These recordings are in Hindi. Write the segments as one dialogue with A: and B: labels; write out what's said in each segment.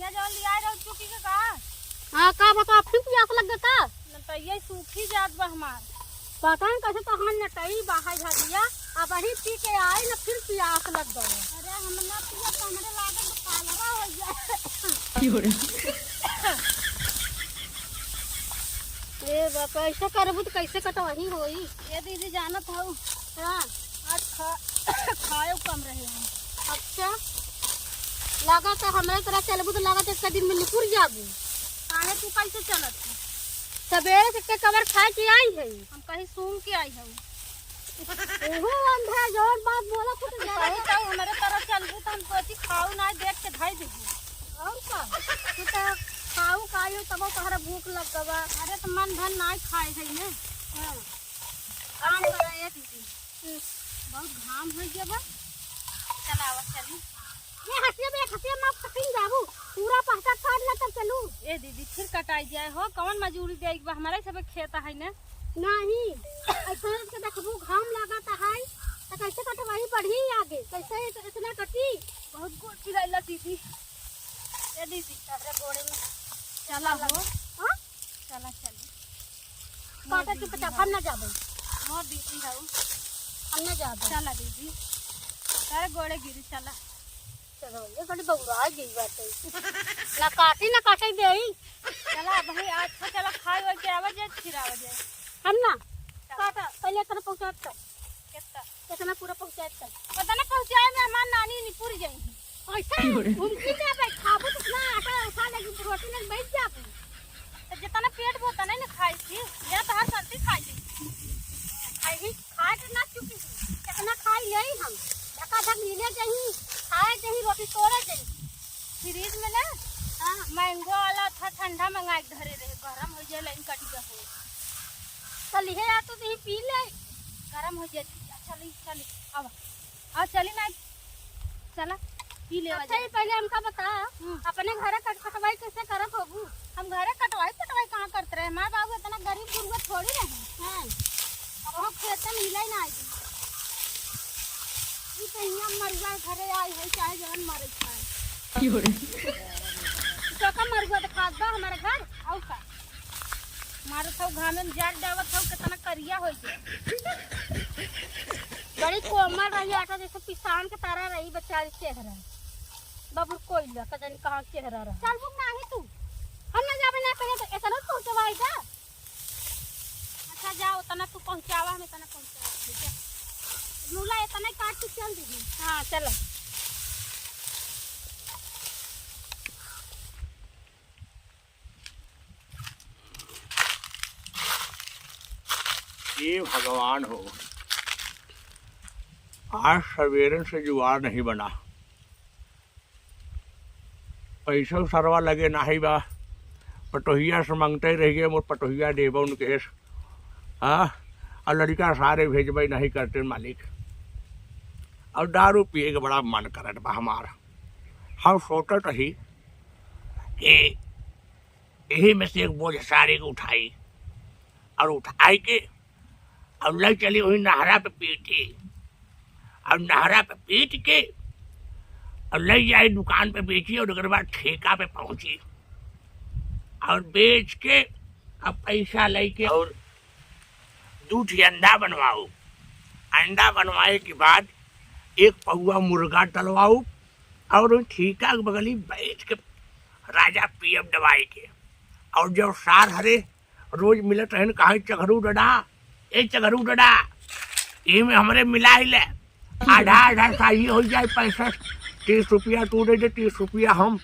A: पनिया जल लिया रहो चुकी के का।
B: हां का बता फिर प्यास लग गता
A: न ये सूखी जात बा हमार।
B: पता नहीं कैसे तो हम नटई बाहर झगिया अब वही पी के आए न फिर प्यास लग गए।
A: अरे हम ना पिया तो हमरे लागत कालवा हो जाए।
B: की हो रे ए बाप ऐसा करबू तो कैसे कटवाही होई।
A: ये दीदी जानत हूं
B: हां
A: आज खाए कम रहे हम।
B: अच्छा लागत है हमरे तरह चलबू तो लागत है दिन में निपुर जाबू।
A: काहे तू कैसे चलत है?
B: सवेरे से के कवर खा के आई है।
A: हम कहीं सूंघ के आई हूं।
B: ओहो अंधा जोर बात बोला कुछ
A: कहीं तो हमारे तरफ चलबू तो हम सोची खाऊ ना देख के धाई देबू।
B: और का तू तो खाऊ खायो तब तोहरा भूख लग गवा।
A: अरे तो मन धन ना खाए है ने।
B: हां
A: काम करे दीदी बहुत घाम हो गया बा। चल आवा चली
B: ये हसिया माफ कटिंग जाबू पूरा पहटा काट ले तब चलू।
A: ए दीदी फिर कटाई जाए हो कौन मजूरी दे एक बार हमारे सब खेत है ने।
B: नहीं ऐसा के देखबू घाम लगाता है तो कैसे कटवाई पड़ी आगे कैसे इतना कटी
A: बहुत गोड़ चिराइला दीदी। ए दीदी तेरे गोड़े में चला हो।
B: हां
A: चला चली
B: काटे चुप चाप हम ना जाबे।
A: मोर दीदी है
B: हम ना जाबे।
A: चला दीदी तेरे गोड़े गिरी चला।
B: चलो ये कड़ी बउरा गई बात ना काटे देई।
A: चला भाई आज तो चला खाए हो के आवाज फिर आवाज
B: हम ना काटा पहले इतना पहुंचात कर
A: कितना
B: इतना पूरा पहुंचात कर
A: पता ना पहुंचाए में हमार नानी नहीं पूरी जाएगी।
B: ऐसा घूमती ना भाई खाबू तो ना आटा उठा लेगी रोटी में बैठ जाबू
A: तो जितना पेट भरता नहीं ना खाई थी या तो हर सर्दी खाई थी।
B: आई खा के ना चुकी कितना खाई ले हम धक्का धक मिले जही खाए जही रोटी तोड़े जही
A: फ्रिज में ना मैंगो वाला था ठंडा मंगा के धरे रहे गरम हो जाए लाइन कट गया हो।
B: चल हे आ तो नहीं पी ले
A: गरम हो जाए। चली चली अब आ चली ना चला पी ले।
B: अच्छा ही पहले हमका बता अपने घर कटवाई कैसे करत होबू।
A: हम घरे कटवाई कहाँ करते रहे हमारे बाबू इतना गरीब गुरबा थोड़ी रहे
B: हां
A: अब हम खेत में मिले ना आई
B: ई कहिया मर जाए घरे आई है चाहे जवन मरे खाए
A: की हो रे
B: तो का मर गया तो खाद बा हमारे घर
A: आउ का मारे तो घाम में जाट डावत हो कितना करिया हो गया।
B: बड़ी कोमल रही आटा जैसे किसान के तारा रही बेचारी चेहरा बाबू कोई ना कजन कहां चेहरा रहा। चल बुक ना ही तू हम ना जाबे ना करे तो इतना पहुंचवाई जा।
A: अच्छा जाओ तना तू पहुंचावा हमें तना पहुंचावा ठीक है।
B: लूला इतना काट के चल दीदी।
A: हां चलो
C: ये भगवान हो आज सवेरे से जुगाड़ नहीं बना। पैसा सरवा लगे नाही बा पटोहिया से मांगते ही रहिए मोर पटोहिया देव उनके हाँ और लड़का सारे भेजबे नहीं करते मालिक। और दारू पिए के बड़ा मन करत बा हमारा। हम सोचत रही कि यही में से एक बोझ सारे को उठाई और उठाई के और ले चली वही नहरा पे पीटी और नहरा पे पीट के और ले जाए दुकान पे बेची और उसके बाद ठेका पे पहुंची और बेच के अब पैसा लेके और 2 अंडा बनवाऊ। अंडा बनवाए के बाद एक पौवा मुर्गा तलवाऊ और ठेका के बगली बैठ के राजा पीएम दवाई के और जब सार हरे रोज मिलत रहन कहा चघरू डडा ए चघरू डडा ये में हमारे मिला ही ले आधा आधा चाहिए हो जाए 35-30 रुपया तू दे 30 रुपया हम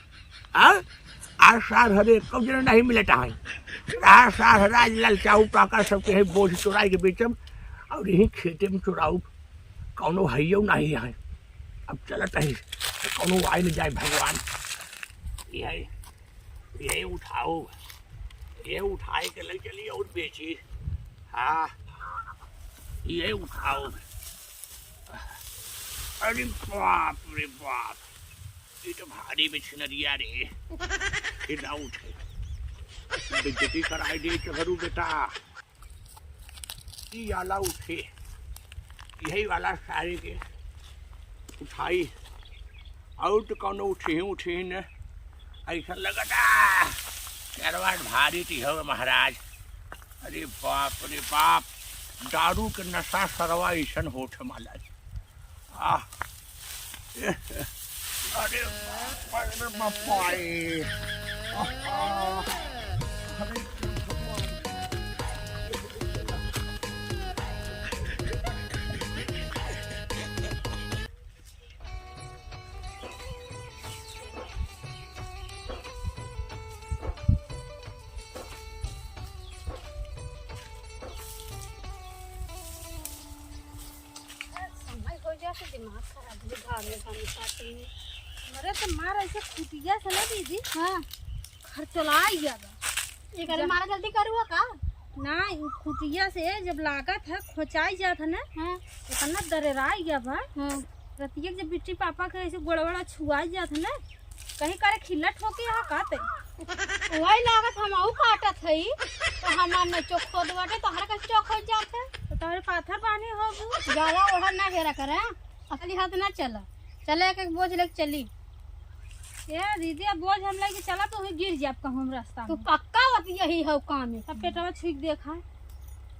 C: आज सार हरे कब जन नहीं मिलता है आज सार हरा ललचाऊ पाका सबके है बोझ चुराई के बेचम और यही खेते में चुराऊ कौनो हइयो नहीं है। अब चलत है कौनो आई न जाए भगवान। यही उठाओ ये उठाए के ले चलिए और बेची। हाँ ये उठाओ। अरे बाप रे बाप ये तो भारी बिछनरिया रे ना उठे बेइज्जती कराई दे चघरू बेटा। ये वाला उठे यही वाला सारे के उठाई और तो कौन उठे ही न ऐसा लगता करवाट भारी थी हो महाराज। अरे बाप दारू के नशा सरवा ऐसा होठ माला अरे बापाई
B: दिमाग खराब है भागने पानी पाती में।
A: अरे तो मार ऐसे खुटिया से ना दीदी
B: हाँ
A: घर चला जाएगा।
B: ये करे मारा जल्दी करूँ का
A: ना खुटिया से जब लागत है खोचाई जात है ना
B: हाँ
A: इतना दरेराई गया बा
B: हाँ
A: रतिया जब बिट्टी पापा के ऐसे गोड़वड़ा छुआई जात है ना कहीं करे खिल्ला ठोके यहाँ काते
B: वही लागत हम आऊ काटत हई तो हमार न चोख खोद बाटे तो हर का चोख हो जाते
A: तो तुम्हारे पाथर पानी हो
B: ज्यादा ओढ़ ना घेरा करे असली हाथ ना चला चले एक बोझ लेके चली
A: ये दीदी अब बोझ हम लेके चला तो वही गिर जाए कहूँ हम रास्ता
B: तू
A: में।
B: पक्का होती यही हो काम है
A: सब पेटवा छुक देखा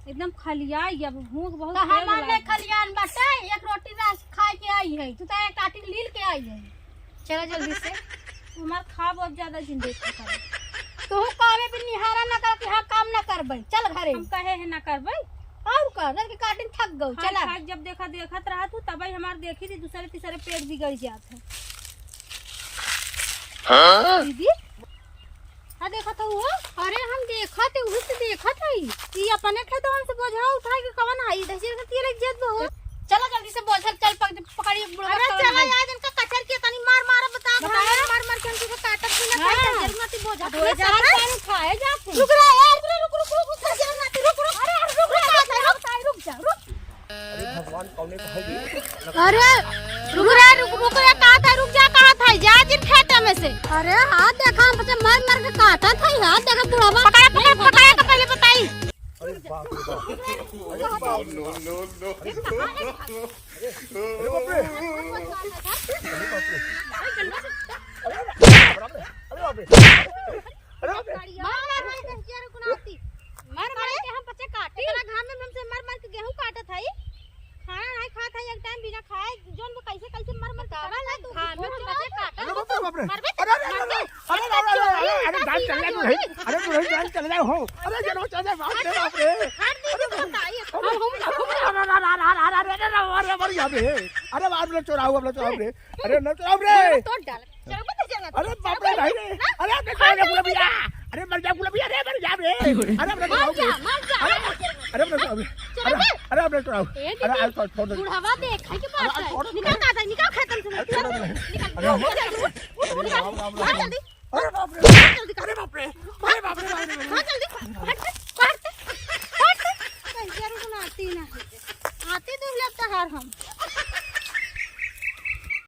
A: एकदम खलिया गया भूख बहुत
B: तो
A: तेज
B: हमार ले
A: लागल।
B: खलियान बाटे एक रोटी रास खा के आई है तू तो एक काटी लील के आई है चला जल्दी से
A: हमार खा बहुत ज्यादा जिंदगी खा
B: तू कामे पे निहारा ना कर के हाँ काम ना करबई चल घरे
A: हम कहे है ना करबे
B: और कर दर के काटिन थक गऊ चला
A: चला जब देखत रहा तू तब हमार देखी थी दूसरे तीसरे पेट बिगड़ जात है
B: दीदी हाँ देखा तो वो अरे हम देखा थे उस देखा था
A: ये अपने खेतवन से बोझा उठा के कवन आई दहशत के तेरे इज्जत बहुत
B: चलो जल्दी से बोझल चल पकड़ी बुढ़वा
A: अरे चला यार इनका कचर के तनी मार बता मार के हमको काटत भी ना
B: हाँ।
A: जरूर नाती बोझा
B: धोए जाता है खाए जाते
A: रुक रहा यार रुक जरा नाती रुक अरे रुक जा
C: अरे भगवान कौने कहेगी
A: अरे रुक रे कहा था रुक जा कहा था जा जिन खेत में से
B: अरे हाथ देखा हम बच्चे मार के काटा था हाथ देखा बुढ़वा
A: पकड़ा तो पहले बताई
C: अरे बाप रे बाप
B: हम बच्चे काटे
A: घाम में हमसे मार के गेहूं काटत है खाना नहीं खाता है एक टाइम बिना खाए जोन को कैसे मार कावा ला तू
B: घाम में हम बच्चे काटे
C: अरे जान चल जा तू नहीं अरे तू नहीं जान चल जा हो अरे जरो चल जा बाप रे बाप रे अरे मर गया बे अरे बाप रे चोराओ रे अरे न चोराओ रे
B: तोड़ डाल चलो बता जाना
C: अरे बाप रे भाई रे अरे गुलाबिया अरे मर जा गुलाबिया रे मर जा रे अरे मर जा अरे मर जा अरे अपने चोराओ अरे आज छोड़ दे
B: बुढ़ावा देखा के बात है निकल का था निकल खेतन से निकल
C: अरे बाप रे